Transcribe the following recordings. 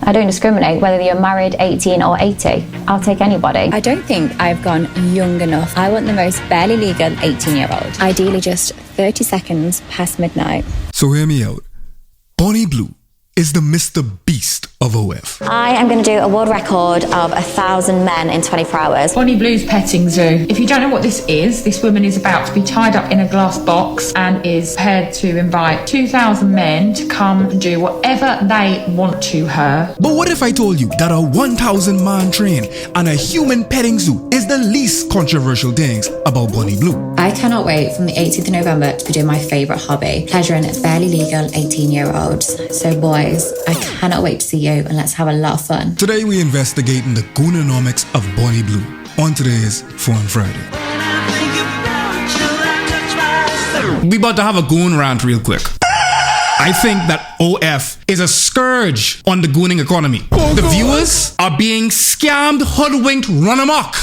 I don't discriminate whether you're married, 18 or 80. I'll take anybody. I don't think I've gone young enough. I want the most barely legal 18-year-old. Ideally just 30 seconds past midnight. So hear me out. Bonnie Blue is the Mr. Beast of OF. I am going to do a world record of 1,000 men in 24 hours. Bonnie Blue's petting zoo. If you don't know what this is, this woman is about to be tied up in a glass box and is prepared to invite 2,000 men to come and do whatever they want to her. But what if I told you that a 1,000 man train and a human petting zoo is the least controversial things about Bonnie Blue? I cannot wait from the 18th of November to be doing my favourite hobby, pleasuring barely legal 18-year-olds. So boys, I cannot wait to see you and let's have a lot of fun. Today we investigating the Goonolympics of Bonnie Blue on today's Fun Friday. We about to have a goon rant real quick. I think that OF is a scourge on the gooning economy. The viewers are being scammed, hoodwinked, run amok.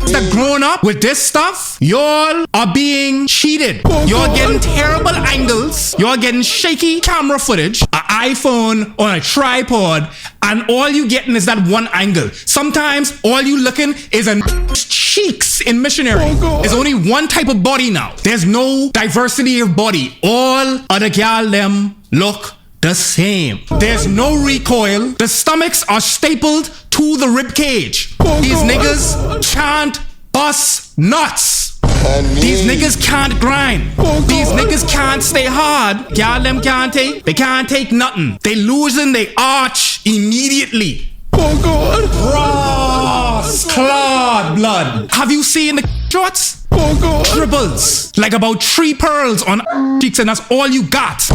That growing up with this stuff, y'all are being cheated. You're getting terrible angles. You're getting shaky camera footage, an iPhone on a tripod, and all you getting is that one angle. Sometimes all you looking is a cheeks in missionary. There's only one type of body now. There's no diversity of body. All other gal them look the same. There's no recoil. The stomachs are stapled to the rib cage. These niggas can't bust nuts. These niggas can't grind. These niggas can't stay hard. Y'all them can't take. They can't take nothing. They losing they arch immediately. Ross, clawed blood. Have you seen the shots? Dribbles. Like about 3 pearls on cheeks and that's all you got.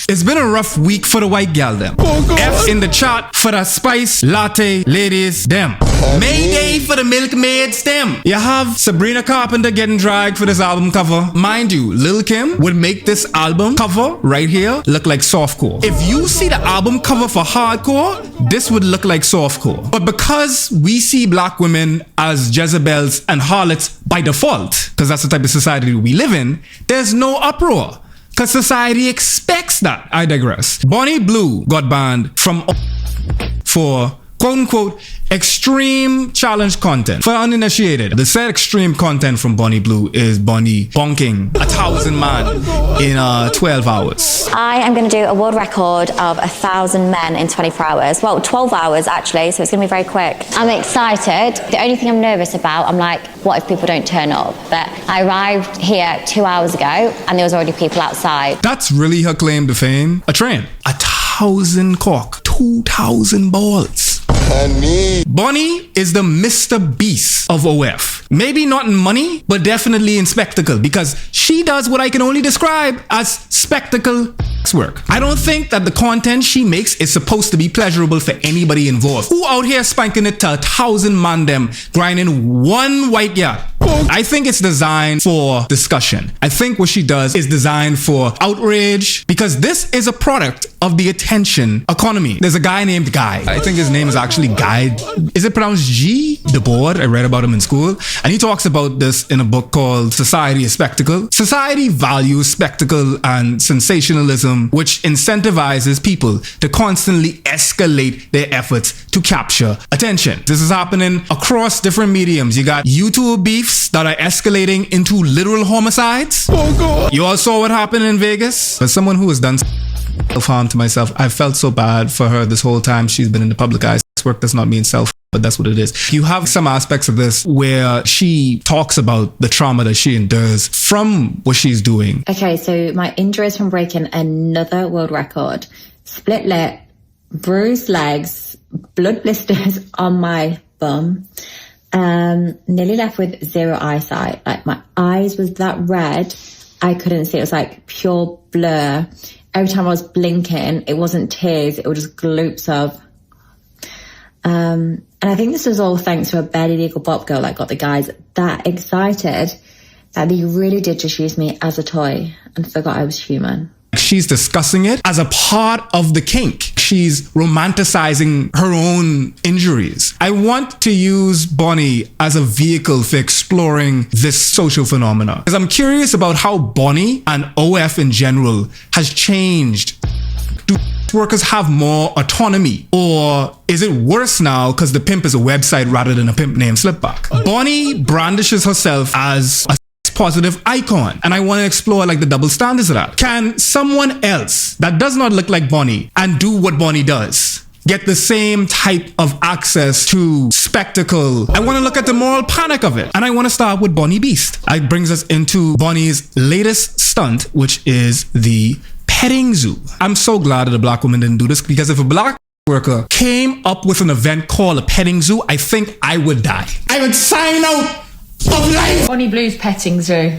It's been a rough week for the white gal them. F in the chat for the spice latte ladies them. Mayday for the milkmaids them. You have Sabrina Carpenter getting dragged for this album cover. Mind you, Lil Kim would make this album cover right here look like softcore. If you see the album cover for hardcore, this would look like softcore. But because we see black women as Jezebels and harlots by default, because that's the type of society we live in, there's no uproar. Because society expects that. I digress. Bonnie Blue got banned from for quote-unquote extreme challenge content. For uninitiated, the said extreme content from Bonnie Blue is Bonnie bonking 1,000 man in 12 hours. I am going to do a world record of 1,000 men in 24 hours. Well, 12 hours actually, so it's going to be very quick. I'm excited. The only thing I'm nervous about, I'm like, what if people don't turn up? But I arrived here 2 hours ago and there was already people outside. That's really her claim to fame. A train. 1,000 cock. 2,000 balls. Bonnie is the Mr. Beast of OF. Maybe not in money, but definitely in spectacle, because she does what I can only describe as spectacle work. I don't think that the content she makes is supposed to be pleasurable for anybody involved. Who out here spanking it to 1,000 man them, grinding one white girl? I think it's designed for discussion. I think what she does is designed for outrage, because this is a product of the attention economy. There's a guy named Guy. I think his name is actually Guy. Is it pronounced G? The board. I read about him in school. And he talks about this in a book called Society is Spectacle. Society values spectacle and sensationalism, which incentivizes people to constantly escalate their efforts to capture attention. This is happening across different mediums. You got YouTube beefs that are escalating into literal homicides. You all saw what happened in Vegas. As someone who has done self-harm to myself, I felt so bad for her this whole time she's been in the public eye. Work does not mean self, but that's what it is. You have some aspects of this where she talks about the trauma that she endures from what she's doing. Okay, so my injuries from breaking another world record. Split lip, bruised legs, blood blisters on my bum. Nearly left with 0 eyesight. Like my eyes was that red, I couldn't see. It was like pure blur. Every time I was blinking, it wasn't tears, it was just gloops of. And I think this was all thanks to a barely legal bop girl that got the guys that excited that they really did just use me as a toy and forgot I was human. She's discussing it as a part of the kink. She's romanticizing her own injuries. I want to use Bonnie as a vehicle for exploring this social phenomenon, because I'm curious about how Bonnie and OF in general has changed Do workers have more autonomy? Or is it worse now because the pimp is a website rather than a pimp named Slipback? Bonnie brandishes herself as a positive icon, and I want to explore like the double standards of that. Can someone else that does not look like Bonnie and do what Bonnie does get the same type of access to spectacle? I want to look at the moral panic of it, and I want to start with Bonnie Beast. It brings us into Bonnie's latest stunt, which is the petting zoo. I'm so glad that a black woman didn't do this, because if a black worker came up with an event called a petting zoo, I think I would die. I would sign out of life. Bonnie Blue's petting zoo.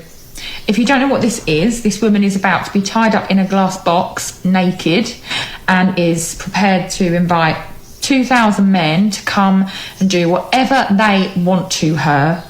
If you don't know what this is, this woman is about to be tied up in a glass box, naked, and is prepared to invite 2,000 men to come and do whatever they want to her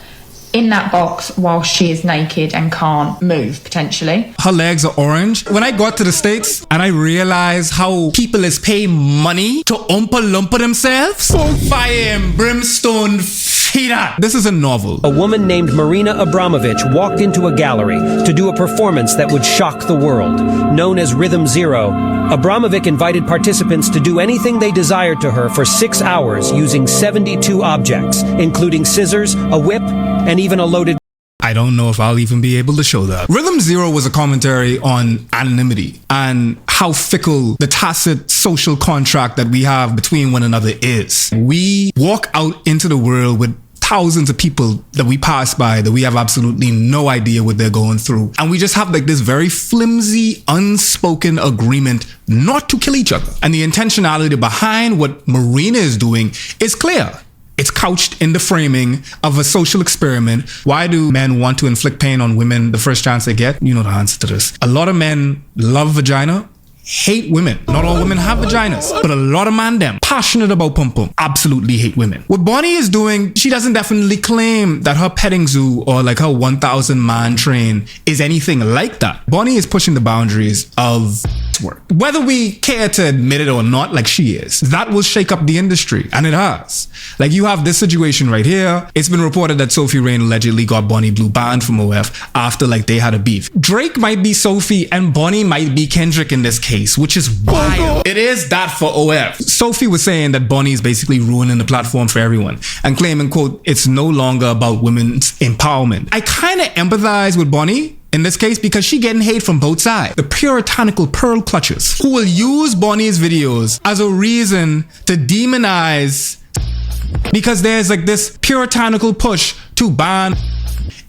in that box while she is naked and can't move, potentially. Her legs are orange. When I got to the States and I realized how people is paying money to Oompa Loompa themselves, fire and brimstone feeder. This is a novel. A woman named Marina Abramovich walked into a gallery to do a performance that would shock the world. Known as Rhythm Zero, Abramovic invited participants to do anything they desired to her for 6 hours using 72 objects, including scissors, a whip, and even a loaded... I don't know if I'll even be able to show that. Rhythm Zero was a commentary on anonymity and how fickle the tacit social contract that we have between one another is. We walk out into the world with thousands of people that we pass by that we have absolutely no idea what they're going through. And we just have like this very flimsy, unspoken agreement not to kill each other. And the intentionality behind what Marina is doing is clear. It's couched in the framing of a social experiment. Why do men want to inflict pain on women the first chance they get? You know the answer to this. A lot of men love vagina, hate women. Not all women have vaginas, but a lot of man them passionate about pum pum absolutely hate women. What Bonnie is doing, she doesn't definitely claim that her petting zoo or like her 1,000 man train is anything like that. Bonnie is pushing the boundaries of work. Whether we care to admit it or not, like she is, that will shake up the industry, and it has. Like you have this situation right here. It's been reported that Sophie Rain allegedly got Bonnie Blue banned from OF after like they had a beef. Drake might be Sophie and Bonnie might be Kendrick in this case, which is wild. It is that for OF. Sophie was saying that Bonnie is basically ruining the platform for everyone and claiming, quote, it's no longer about women's empowerment. I kind of empathize with Bonnie in this case because she getting hate from both sides. The puritanical pearl clutchers who will use Bonnie's videos as a reason to demonize because there's like this puritanical push to ban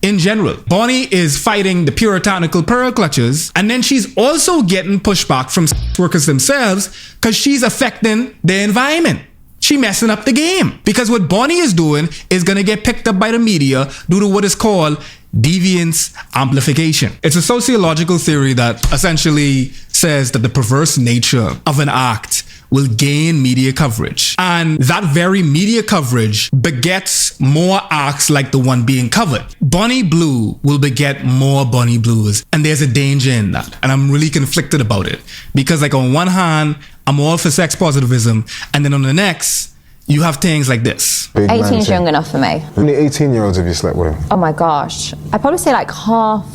in general. Bonnie is fighting the puritanical pearl clutchers, and then she's also getting pushback from workers themselves because she's affecting the environment. She messing up the game because what Bonnie is doing is going to get picked up by the media due to what is called deviance amplification. It's a sociological theory that essentially says that the perverse nature of an act will gain media coverage, and that very media coverage begets more acts like the one being covered. Bonnie Blue will beget more Bonnie Blues, and there's a danger in that, and I'm really conflicted about it because like on one hand I'm all for sex positivism, and then on the next you have things like this. 18 is young enough for me. How many 18-year-olds have you slept with? Oh my gosh. I'd probably say like half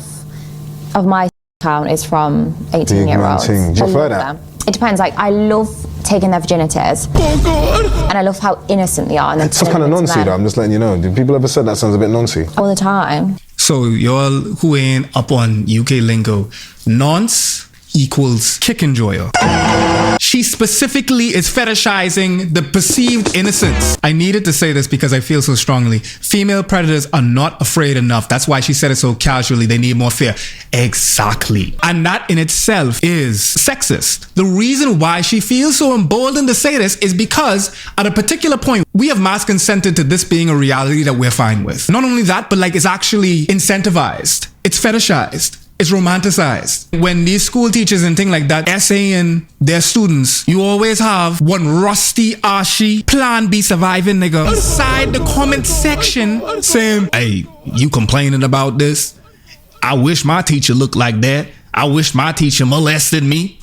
of my count is from 18-year-olds. Do you prefer that? It depends. Like, I love taking their virginities. Oh God! And I love how innocent they are. And it's kind of noncy though, I'm just letting you know. Do people ever say that sounds a bit noncy? All the time. So y'all who ain't up on UK lingo, nonce equals kick enjoyer. She specifically is fetishizing the perceived innocence. I needed to say this because I feel so strongly. Female predators are not afraid enough. That's why she said it so casually. They need more fear. Exactly. And that in itself is sexist. The reason why she feels so emboldened to say this is because at a particular point, we have mass consented to this being a reality that we're fine with. Not only that, but like it's actually incentivized. It's fetishized. It's romanticized. When these school teachers and things like that essaying their students, you always have one rusty, arshy, plan B surviving nigga inside the comment section saying, hey, you complaining about this? I wish my teacher looked like that. I wish my teacher molested me.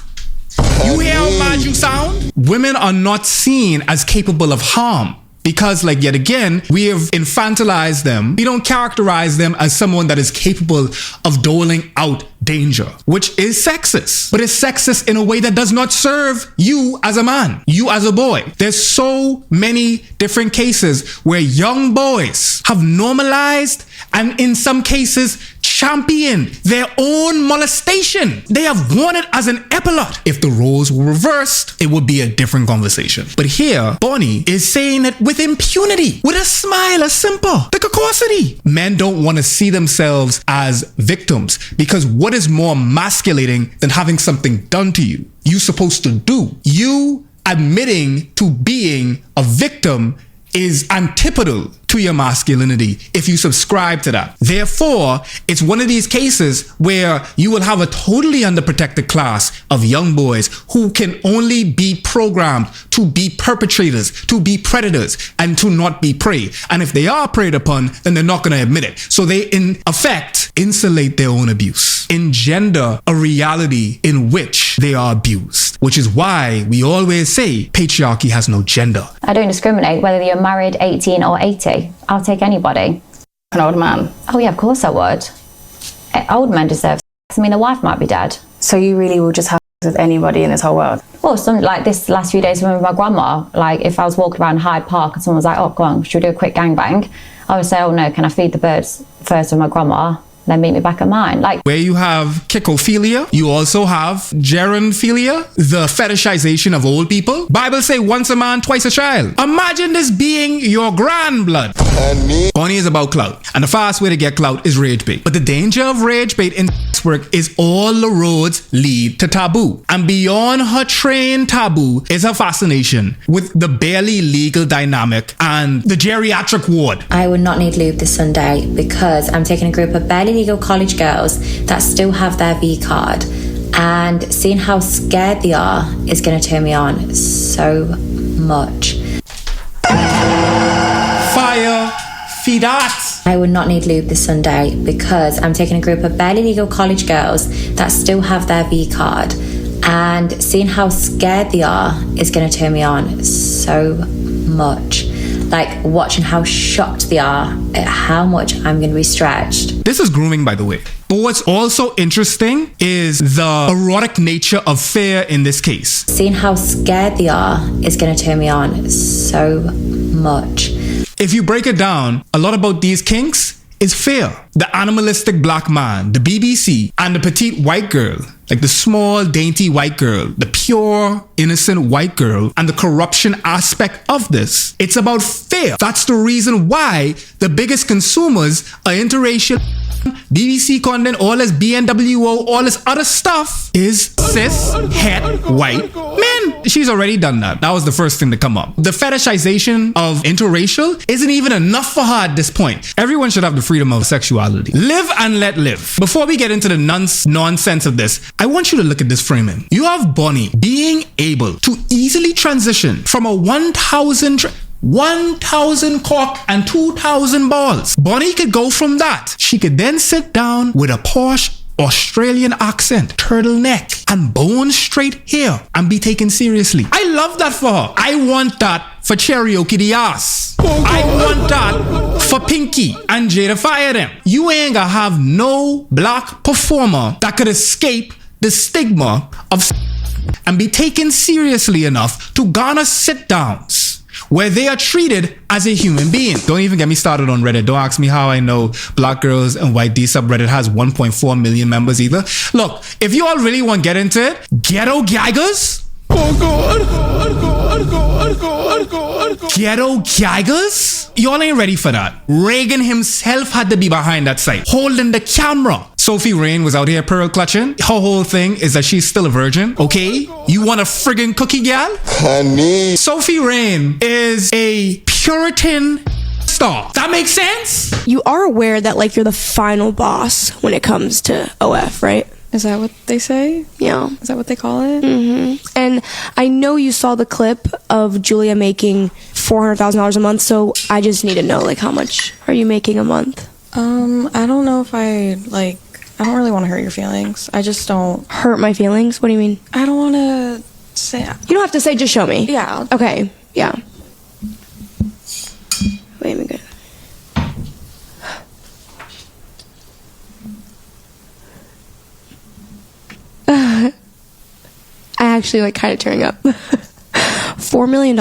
You hear how bad you sound? Women are not seen as capable of harm. Because like yet again, we have infantilized them. We don't characterize them as someone that is capable of doling out danger, which is sexist. But it's sexist in a way that does not serve you as a man, you as a boy. There's so many different cases where young boys have normalized and in some cases championed their own molestation. They have worn it as an epaulette. If the roles were reversed, it would be a different conversation. But here, Bonnie is saying it with impunity, with a smile, a simple, the caucasity. Men don't want to see themselves as victims because what is more emasculating than having something done to you? You're supposed to do. You admitting to being a victim is antipodal to your masculinity if you subscribe to that. Therefore, it's one of these cases where you will have a totally underprotected class of young boys who can only be programmed to be perpetrators, to be predators, and to not be prey. And if they are preyed upon, then they're not going to admit it. So they, in effect, insulate their own abuse, engender a reality in which they are abused, which is why we always say patriarchy has no gender. I don't discriminate whether you're married, 18 or 80. I'll take anybody. An old man. Oh yeah, of course I would. Old men deserve sex. I mean, the wife might be dead. So you really will just have sex with anybody in this whole world? Well, some like this last few days with my grandma, like if I was walking around Hyde Park and someone was like, oh, go on, should we do a quick gangbang? I would say, oh no, can I feed the birds first with my grandma? Then meet me back at mine. Like where you have kikophilia, you also have gerontophilia, the fetishization of old people. Bible say once a man, twice a child. Imagine this being your grandblood. And me. Bonnie is about clout, and the fast way to get clout is rage bait. But the danger of rage bait in sex work is all the roads lead to taboo. And beyond her trained taboo is her fascination with the barely legal dynamic and the geriatric ward. I would not need lube this Sunday because I'm taking a group of barely legal college girls that still have their V card, and seeing how scared they are is going to turn me on so much. Fire, feed that. I would not need lube this Sunday because I'm taking a group of barely legal college girls that still have their V card, and seeing how scared they are is going to turn me on so much. Like watching how shocked they are at how much I'm going to be stretched. This is grooming, by the way. But what's also interesting is the erotic nature of fear in this case. Seeing how scared they are is going to turn me on so much. If you break it down, a lot about these kinks is fear. The animalistic black man, the BBC, and the petite white girl, like the small, dainty white girl, the pure, innocent white girl, and the corruption aspect of this. It's about fear. That's the reason why the biggest consumers are interracial, BBC content, all this BNWO, all this other stuff is cis, het, white men. She's already done that. That was the first thing to come up. The fetishization of interracial isn't even enough for her at this point. Everyone should have the freedom of sexuality. Live and let live. Before we get into the nonsense of this, I want you to look at this framing. You have Bonnie being able to easily transition from a 1,000 cock and 2,000 balls. Bonnie could go from that. She could then sit down with a posh Australian accent, turtleneck, and bone straight hair and be taken seriously. I love that for her. I want that for Cherokee the ass. I want that for Pinky and Jada Fire them. You ain't gonna have no black performer that could escape the stigma of and be taken seriously enough to garner sit-downs where they are treated as a human being. Don't even get me started on Reddit. Don't ask me how I know Black Girls and White D subreddit has 1.4 million members either. Look, if you all really want to get into it, ghetto gaggers. Oh God. Ghetto gaggers? Y'all ain't ready for that. Reagan himself had to be behind that site, holding the camera. Sophie Rain was out here pearl clutching. Her whole thing is that she's still a virgin, okay? You want a friggin' cookie gal? Honey. Sophie Rain is a Puritan star. That makes sense? You are aware that, like, you're the final boss when it comes to OF, right? Is that what they say? Yeah. Is that what they call it? Mm-hmm. And I know you saw the clip of Julia making $400,000 a month, so I just need to know, like, how much are you making a month? I don't know if I don't really want to hurt your feelings. I just don't... Hurt my feelings? What do you mean? I don't want to say... You don't have to say, just show me. Yeah. Okay, yeah. Wait a minute. actually like kind of tearing up. $4 million?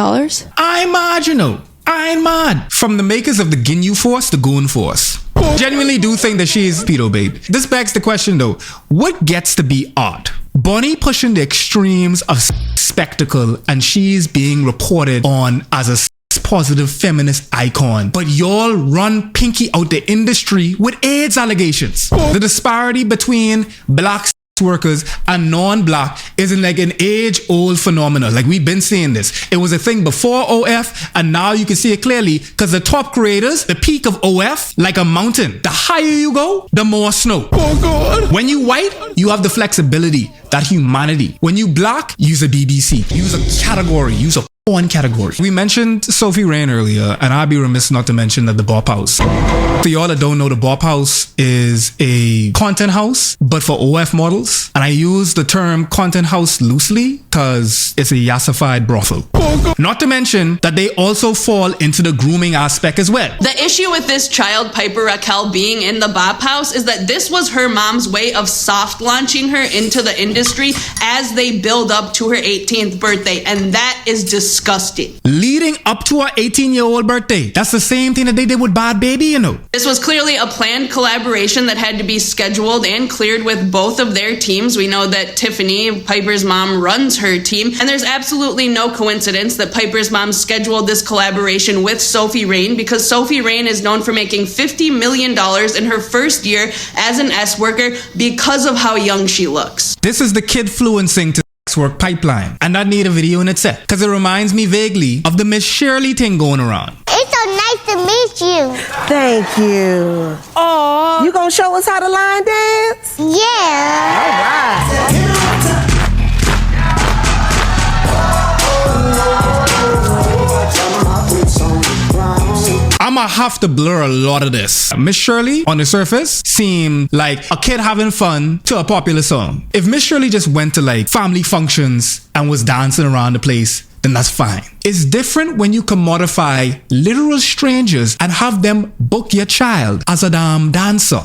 I'm mad, you know. I'm mad. From the makers of the Ginyu Force, the Goon Force. Genuinely do think that she's pedo bait. This begs the question though, what gets to be art? Bonnie pushing the extremes of spectacle and she's being reported on as a positive feminist icon, but y'all run Pinky out the industry with AIDS allegations. The disparity between black workers and non-black isn't like an age-old phenomenon. Like we've been seeing this. It was a thing before OF and now you can see it clearly because the top creators, the peak of OF, like a mountain. The higher you go, the more snow. Oh God. When you white, you have the flexibility, that humanity. When you black, use a BBC. Use a category. Use a one category. We mentioned Sophie Rain earlier, and I'd be remiss not to mention that the Bop House. For y'all that don't know, the Bop House is a content house, but for OF models. And I use the term content house loosely because it's a yassified brothel. Not to mention that they also fall into the grooming aspect as well. The issue with this child, Piper Raquel, being in the Bop House is that this was her mom's way of soft launching her into the industry as they build up to her 18th birthday, and that is disgusting. Leading up to her 18-year-old birthday. That's the same thing that they did with Bad Baby, you know. This was clearly a planned collaboration that had to be scheduled and cleared with both of their teams. We know that Tiffany, Piper's mom, runs her team, and there's absolutely no coincidence that Piper's mom scheduled this collaboration with Sophie Rain because Sophie Rain is known for making $50 million in her first year as an S worker because of how young she looks. This is the kid fluencing to work pipeline, and that need a video in itself because it reminds me vaguely of the Miss Shirley thing going around. It's so nice to meet you. Thank you. Oh, you gonna show us how to line dance? Yeah. All right. I'ma have to blur a lot of this. Miss Shirley, on the surface, seemed like a kid having fun to a popular song. If Miss Shirley just went to like family functions and was dancing around the place, then that's fine. It's different when you commodify literal strangers and have them book your child as a damn dancer.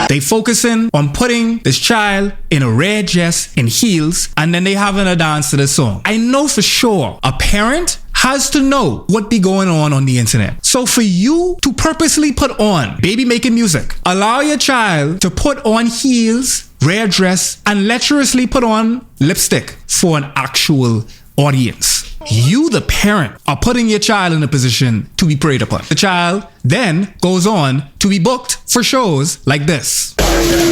They focusing on putting this child in a red dress in heels and then they having a dance to the song. I know for sure a parent has to know what be going on the internet. So for you to purposely put on baby making music, allow your child to put on heels, red dress, and lecherously put on lipstick for an actual audience. You, the parent, are putting your child in a position to be preyed upon. The child then goes on to be booked for shows like this.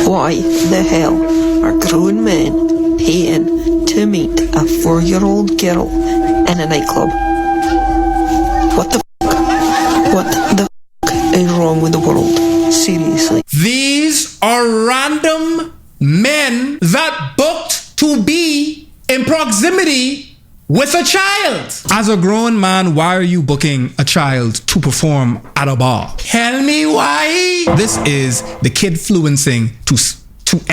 Why the hell are grown men paying to meet a 4-year-old girl in a nightclub? What the f***? What the f*** is wrong with the world? Seriously. These are random men that booked to be in proximity with a child. As a grown man, why are you booking a child to perform at a bar? Tell me why. This is the kid fluencing to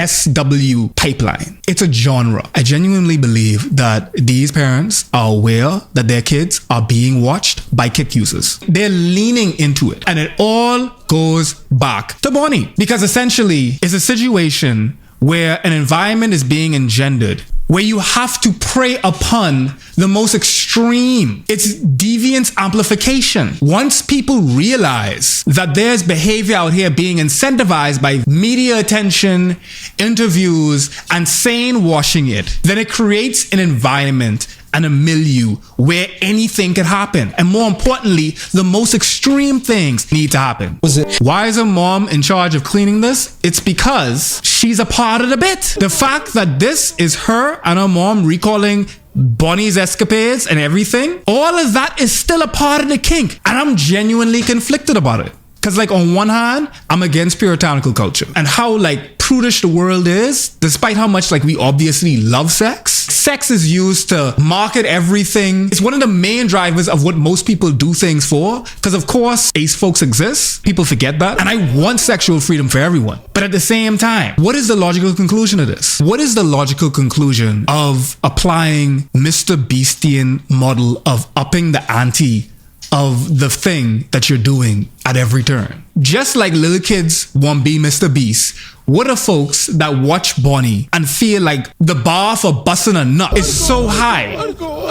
SW pipeline. It's a genre. I genuinely believe that these parents are aware that their kids are being watched by kick users. They're leaning into it. And it all goes back to Bonnie. Because essentially, it's a situation where an environment is being engendered where you have to prey upon the most extreme. It's deviance amplification. Once people realize that there's behavior out here being incentivized by media attention, interviews, and saying washing it, then it creates an environment and a milieu where anything can happen. And more importantly, the most extreme things need to happen. Why is a mom in charge of cleaning this? It's because she's a part of the bit. The fact that this is her and her mom recalling Bonnie's escapades and everything, all of that is still a part of the kink. And I'm genuinely conflicted about it. Because like on one hand, I'm against puritanical culture and how like prudish the world is, despite how much like we obviously love sex. Sex is used to market everything. It's one of the main drivers of what most people do things for. Because of course, ace folks exist. People forget that. And I want sexual freedom for everyone. But at the same time, what is the logical conclusion of this? What is the logical conclusion of applying Mr. Beastian model of upping the ante of the thing that you're doing at every turn. Just like little kids want to be Mr. Beast, what are folks that watch Bonnie and feel like the bar for busting a nut is so high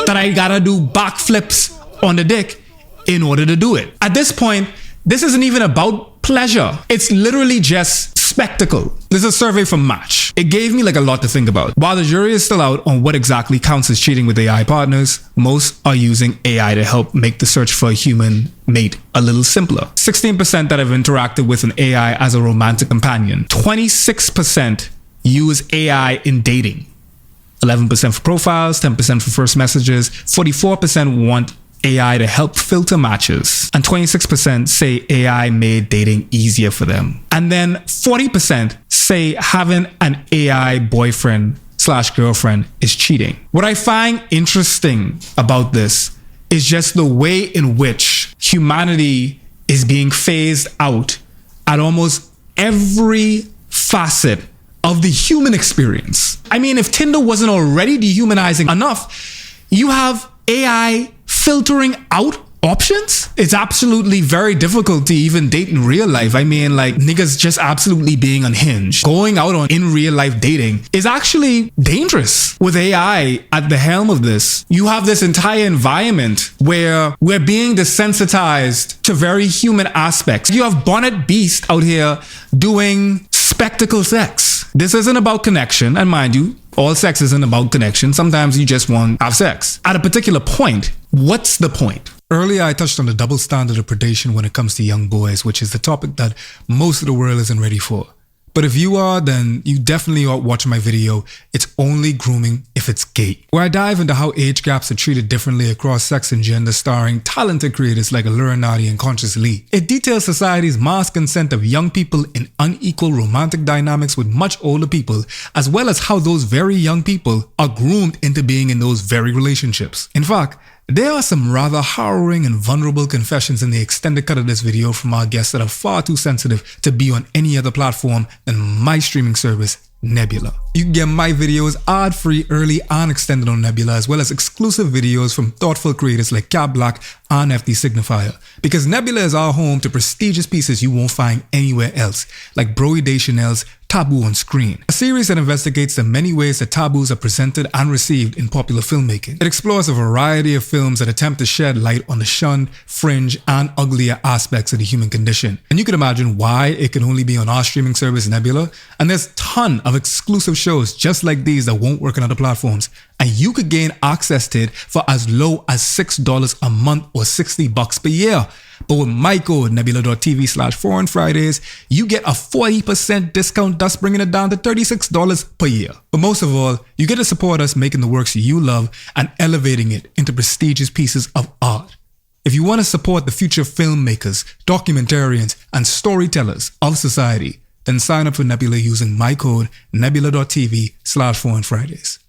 that I gotta do backflips on the dick in order to do it? At this point, this isn't even about pleasure. It's literally just spectacle. This is a survey from Match. It gave me like a lot to think about. While the jury is still out on what exactly counts as cheating with AI partners, most are using AI to help make the search for a human mate a little simpler. 16% that have interacted with an AI as a romantic companion. 26% use AI in dating. 11% for profiles, 10% for first messages, 44% want AI to help filter matches, and 26% say AI made dating easier for them. And then 40% say having an AI boyfriend / girlfriend is cheating. What I find interesting about this is just the way in which humanity is being phased out at almost every facet of the human experience. I mean, if Tinder wasn't already dehumanizing enough, you have AI filtering out options. It's absolutely very difficult to even date in real life. I mean, like, niggas just absolutely being unhinged. Going out on in real life dating is actually dangerous. With AI at the helm of this, you have this entire environment where we're being desensitized to very human aspects. You have Bonnet Beast out here doing spectacle sex. This isn't about connection, and mind you, all sex isn't about connection. Sometimes you just want to have sex. At a particular point, what's the point? Earlier, I touched on the double standard of predation when it comes to young boys, which is the topic that most of the world isn't ready for. But if you are, then you definitely ought to watch my video, It's Only Grooming If It's Gay, where I dive into how age gaps are treated differently across sex and gender, starring talented creators like Allura Nadi and Conscious Lee. It details society's mass consent of young people in unequal romantic dynamics with much older people, as well as how those very young people are groomed into being in those very relationships. In fact, there are some rather harrowing and vulnerable confessions in the extended cut of this video from our guests that are far too sensitive to be on any other platform than my streaming service, Nebula. You can get my videos ad-free, early, and extended on Nebula, as well as exclusive videos from thoughtful creators like Cap Black and FD Signifier. Because Nebula is our home to prestigious pieces you won't find anywhere else, like Broey Deschanel's Taboo on Screen, a series that investigates the many ways that taboos are presented and received in popular filmmaking. It explores a variety of films that attempt to shed light on the shunned, fringe, and uglier aspects of the human condition. And you can imagine why it can only be on our streaming service Nebula. And there's a ton of exclusive shows just like these that won't work on other platforms. And you could gain access to it for as low as $6 a month or $60 per year. But with my code nebula.tv/foreignfridays, you get a 40% discount, thus bringing it down to $36 per year. But most of all, you get to support us making the works you love and elevating it into prestigious pieces of art. If you want to support the future filmmakers, documentarians, and storytellers of society, then sign up for Nebula using my code nebula.tv/foreignfridays.